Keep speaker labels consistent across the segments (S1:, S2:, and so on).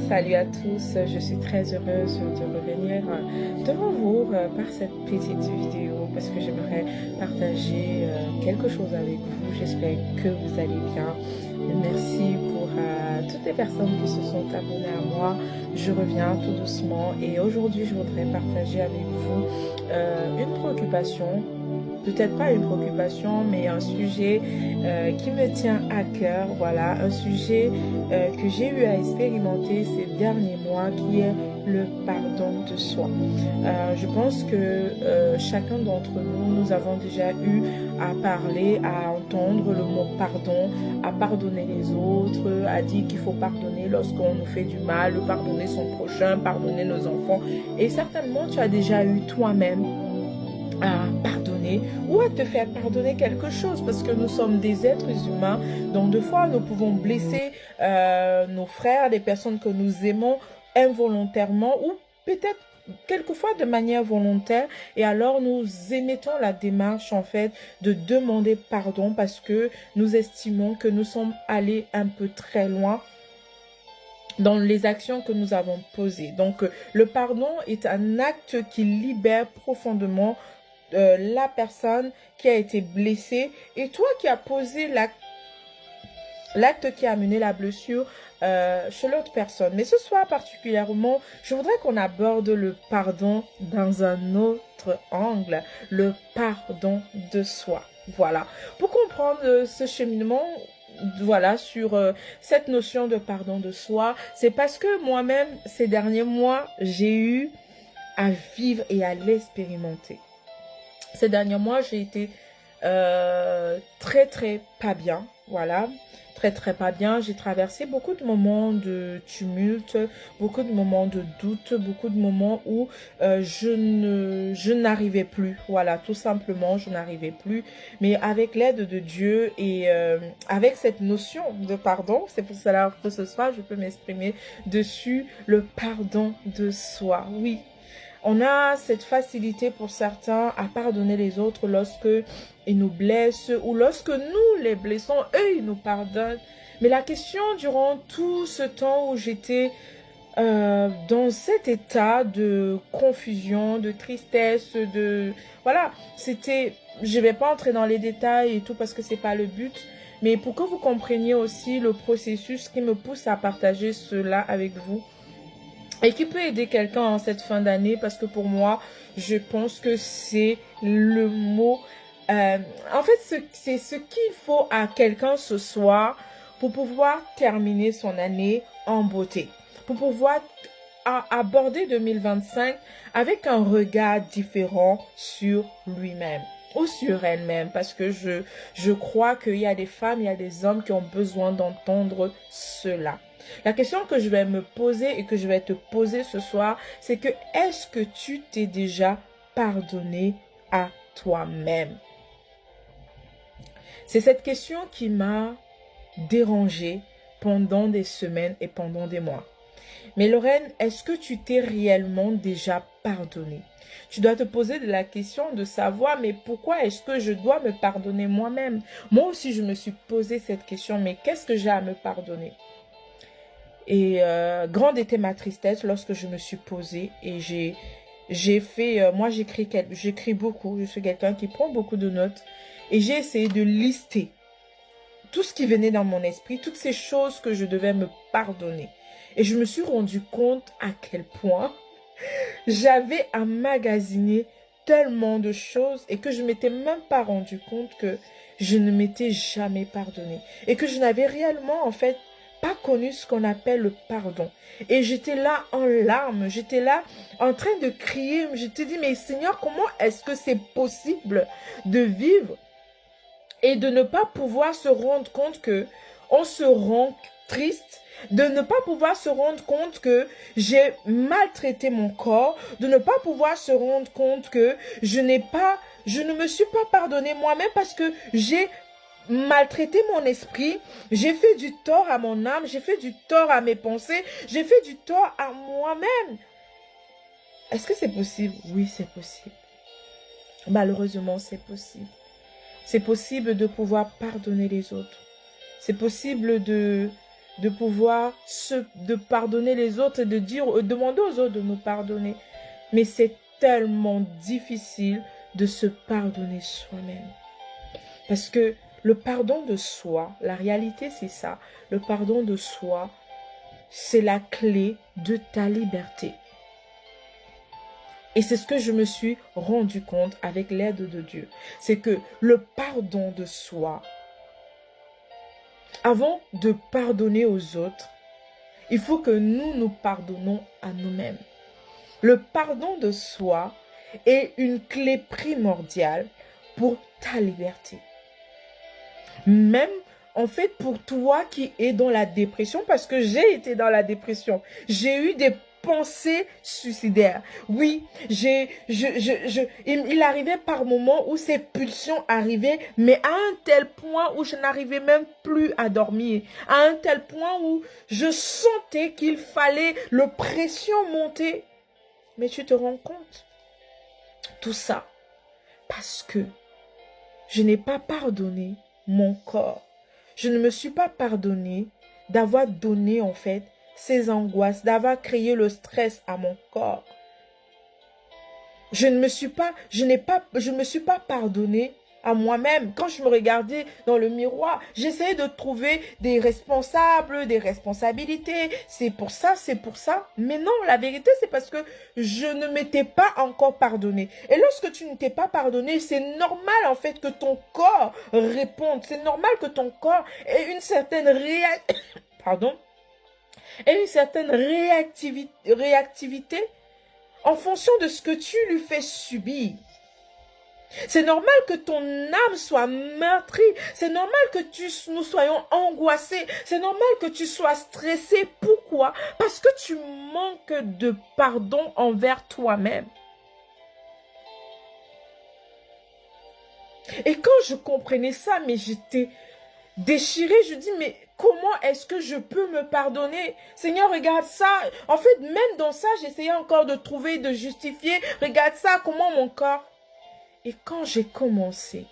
S1: Salut à tous, je suis très heureuse de revenir devant vous par cette petite vidéo parce que j'aimerais partager quelque chose avec vous. J'espère que vous allez bien. Merci pour toutes les personnes qui se sont abonnées à moi. Je reviens tout doucement et aujourd'hui je voudrais partager avec vous une préoccupation. Peut-être pas une préoccupation, mais un sujet qui me tient à cœur. Voilà, un sujet que j'ai eu à expérimenter ces derniers mois, qui est le pardon de soi. Je pense que chacun d'entre nous, nous avons déjà eu à parler, à entendre le mot pardon, à pardonner les autres, à dire qu'il faut pardonner lorsqu'on nous fait du mal, pardonner son prochain, pardonner nos enfants. Et certainement, tu as déjà eu toi-même à pardonner ou à te faire pardonner quelque chose parce que nous sommes des êtres humains, donc deux fois nous pouvons blesser nos frères, des personnes que nous aimons involontairement ou peut-être quelquefois de manière volontaire, et alors nous émettons la démarche en fait de demander pardon parce que nous estimons que nous sommes allés un peu très loin dans les actions que nous avons posées. Donc le pardon est un acte qui libère profondément la personne qui a été blessée et toi qui as posé l'acte qui a amené la blessure chez l'autre personne. Mais ce soir particulièrement, je voudrais qu'on aborde le pardon dans un autre angle, le pardon de soi. Voilà. Pour comprendre ce cheminement, voilà, sur cette notion de pardon de soi, c'est parce que moi-même, ces derniers mois, j'ai eu à vivre et à l'expérimenter. Ces derniers mois, j'ai été très pas bien, voilà, très pas bien. J'ai traversé beaucoup de moments de tumulte, beaucoup de moments de doute, beaucoup de moments où je n'arrivais plus, voilà, tout simplement, je n'arrivais plus. Mais avec l'aide de Dieu et avec cette notion de pardon, c'est pour cela que ce soir, je peux m'exprimer dessus, le pardon de soi, oui. On a cette facilité pour certains à pardonner les autres lorsque ils nous blessent ou lorsque nous les blessons, eux ils nous pardonnent. Mais la question durant tout ce temps où j'étais dans cet état de confusion, de tristesse, voilà, c'était, je vais pas entrer dans les détails et tout parce que c'est pas le but, mais pour que vous compreniez aussi le processus qui me pousse à partager cela avec vous. Et qui peut aider quelqu'un en cette fin d'année parce que pour moi, je pense que c'est le mot. En fait, c'est ce qu'il faut à quelqu'un ce soir pour pouvoir terminer son année en beauté. Pour pouvoir aborder 2025 avec un regard différent sur lui-même ou sur elle-même. Parce que je crois qu'il y a des femmes, il y a des hommes qui ont besoin d'entendre cela. La question que je vais me poser et que je vais te poser ce soir, c'est que est-ce que tu t'es déjà pardonné à toi-même? C'est cette question qui m'a dérangée pendant des semaines et pendant des mois. Mais Lorraine, est-ce que tu t'es réellement déjà pardonné? Tu dois te poser la question de savoir, mais pourquoi est-ce que je dois me pardonner moi-même? Moi aussi, je me suis posé cette question, mais qu'est-ce que j'ai à me pardonner? Et grande était ma tristesse lorsque je me suis posée et j'ai fait, moi j'écris beaucoup, je suis quelqu'un qui prend beaucoup de notes et j'ai essayé de lister tout ce qui venait dans mon esprit, toutes ces choses que je devais me pardonner. Et je me suis rendu compte à quel point j'avais emmagasiner tellement de choses et que je m'étais même pas rendu compte que je ne m'étais jamais pardonné et que je n'avais réellement en fait pas connu ce qu'on appelle le pardon. Et j'étais là en larmes, j'étais là en train de crier. Je te dis, mais Seigneur, comment est-ce que c'est possible de vivre et de ne pas pouvoir se rendre compte que on se rend triste, de ne pas pouvoir se rendre compte que j'ai maltraité mon corps, de ne pas pouvoir se rendre compte que je ne me suis pas pardonné moi-même parce que j'ai maltraité mon esprit, j'ai fait du tort à mon âme, j'ai fait du tort à mes pensées, j'ai fait du tort à moi-même. Est-ce que c'est possible? Oui, c'est possible. Malheureusement, c'est possible. C'est possible de pouvoir pardonner les autres. C'est possible de de pouvoir de pardonner les autres et de demander aux autres de nous pardonner. Mais c'est tellement difficile de se pardonner soi-même. Parce que le pardon de soi, la réalité c'est ça, le pardon de soi, c'est la clé de ta liberté. Et c'est ce que je me suis rendu compte avec l'aide de Dieu. C'est que le pardon de soi, avant de pardonner aux autres, il faut que nous pardonnons à nous-mêmes. Le pardon de soi est une clé primordiale pour ta liberté. Même, en fait, pour toi qui es dans la dépression, parce que j'ai été dans la dépression, j'ai eu des pensées suicidaires. Oui, il arrivait par moments où ces pulsions arrivaient, mais à un tel point où je n'arrivais même plus à dormir. À un tel point où je sentais qu'il fallait le pression monter. Mais tu te rends compte? Tout ça, parce que je n'ai pas pardonné mon corps. Je ne me suis pas pardonné d'avoir donné en fait ces angoisses, d'avoir créé le stress à mon corps. Je ne me suis pas pardonné à moi-même. Quand je me regardais dans le miroir, j'essayais de trouver des responsables, des responsabilités. C'est pour ça, c'est pour ça. Mais non, la vérité, c'est parce que je ne m'étais pas encore pardonné. Et lorsque tu ne t'es pas pardonné, c'est normal en fait que ton corps réponde. C'est normal que ton corps ait une certaine réactivité en fonction de ce que tu lui fais subir. C'est normal que ton âme soit meurtrie. C'est normal que nous soyons angoissés. C'est normal que tu sois stressé. Pourquoi? Parce que tu manques de pardon envers toi-même. Et quand je comprenais ça, mais j'étais déchirée. Je dis, mais comment est-ce que je peux me pardonner? Seigneur, regarde ça. En fait, même dans ça, j'essayais encore de trouver, de justifier. Regarde ça, comment mon corps... Et quand j'ai commencé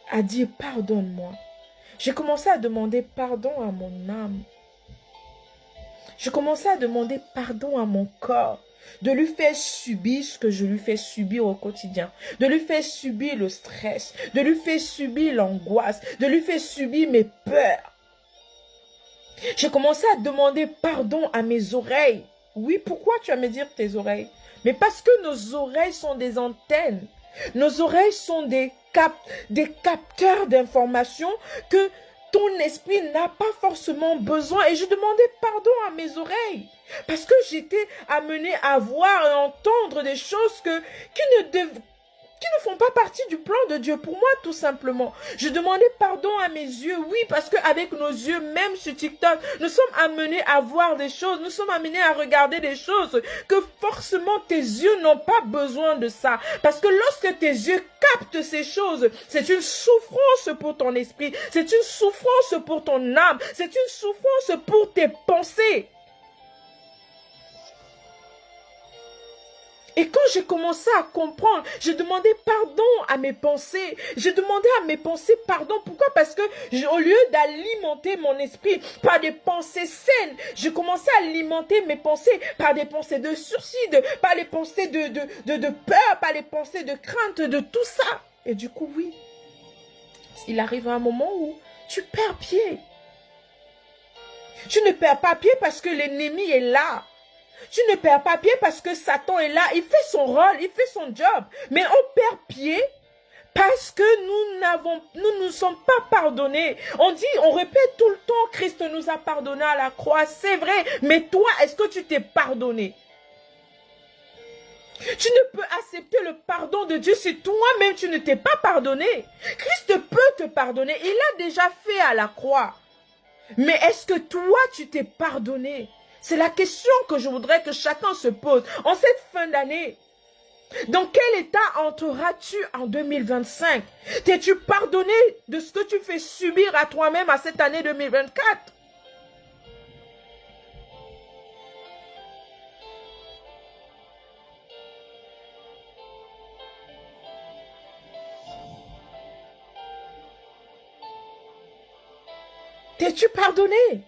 S1: à dire pardonne-moi, j'ai commencé à demander pardon à mon âme. Je commençais à demander pardon à mon corps, de lui faire subir ce que je lui fais subir au quotidien, de lui faire subir le stress, de lui faire subir l'angoisse, de lui faire subir mes peurs. J'ai commencé à demander pardon à mes oreilles. Oui, pourquoi tu vas me dire tes oreilles? Mais parce que nos oreilles sont des antennes. Nos oreilles sont des capteurs d'informations que ton esprit n'a pas forcément besoin. Et je demandais pardon à mes oreilles. Parce que j'étais amenée à voir et entendre des choses qui ne font pas partie du plan de Dieu pour moi, tout simplement. Je demandais pardon à mes yeux, oui, parce qu'avec nos yeux, même sur TikTok, nous sommes amenés à voir des choses, nous sommes amenés à regarder des choses que forcément tes yeux n'ont pas besoin de ça. Parce que lorsque tes yeux captent ces choses, c'est une souffrance pour ton esprit, c'est une souffrance pour ton âme, c'est une souffrance pour tes pensées. Et quand j'ai commencé à comprendre, j'ai demandé pardon à mes pensées. J'ai demandé à mes pensées pardon. Pourquoi? Parce que au lieu d'alimenter mon esprit par des pensées saines, j'ai commencé à alimenter mes pensées par des pensées de suicide, par les pensées de peur, par les pensées de crainte, de tout ça. Et du coup, oui, il arrive un moment où tu perds pied. Tu ne perds pas pied parce que l'ennemi est là. Tu ne perds pas pied parce que Satan est là. Il fait son rôle, il fait son job. Mais on perd pied parce que nous ne sommes pas pardonnés. On répète tout le temps, Christ nous a pardonné à la croix. C'est vrai. Mais toi, est-ce que tu t'es pardonné? Tu ne peux accepter le pardon de Dieu si toi-même tu ne t'es pas pardonné. Christ peut te pardonner. Il l'a déjà fait à la croix. Mais est-ce que toi, tu t'es pardonné? C'est la question que je voudrais que chacun se pose en cette fin d'année. Dans quel état entreras-tu en 2025? T'es-tu pardonné de ce que tu fais subir à toi-même à cette année 2024? T'es-tu pardonné?